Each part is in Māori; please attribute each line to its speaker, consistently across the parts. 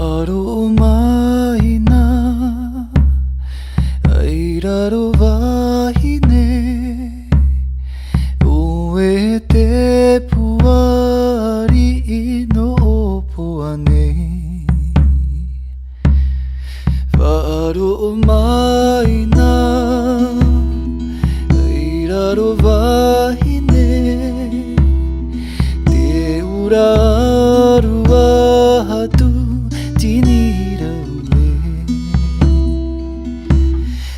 Speaker 1: Aparima Airaro Vahine Oete puari no puane Varua Airaro Vahine Te urarua hatu tiniraue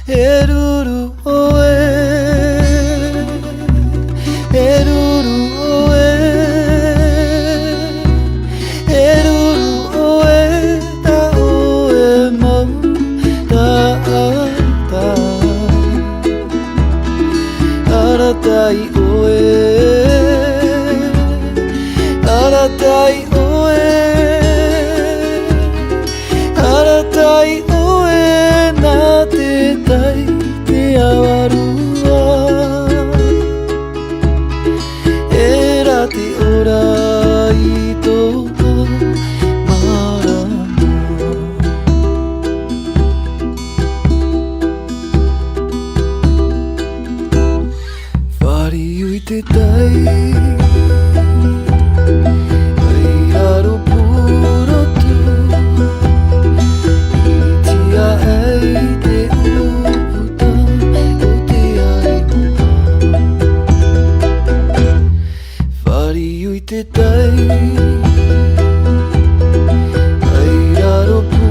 Speaker 1: Eruru oe Eruru oe Eruru oe Ta oe mau Ta ta Aratai oe Aratai oe Aratai oe Na te tai te awarua Era te orai toa marama Whari ui te tai Airaro purotu Itia ei te uputa O te arimoa Whari ui te tai Airaro purotu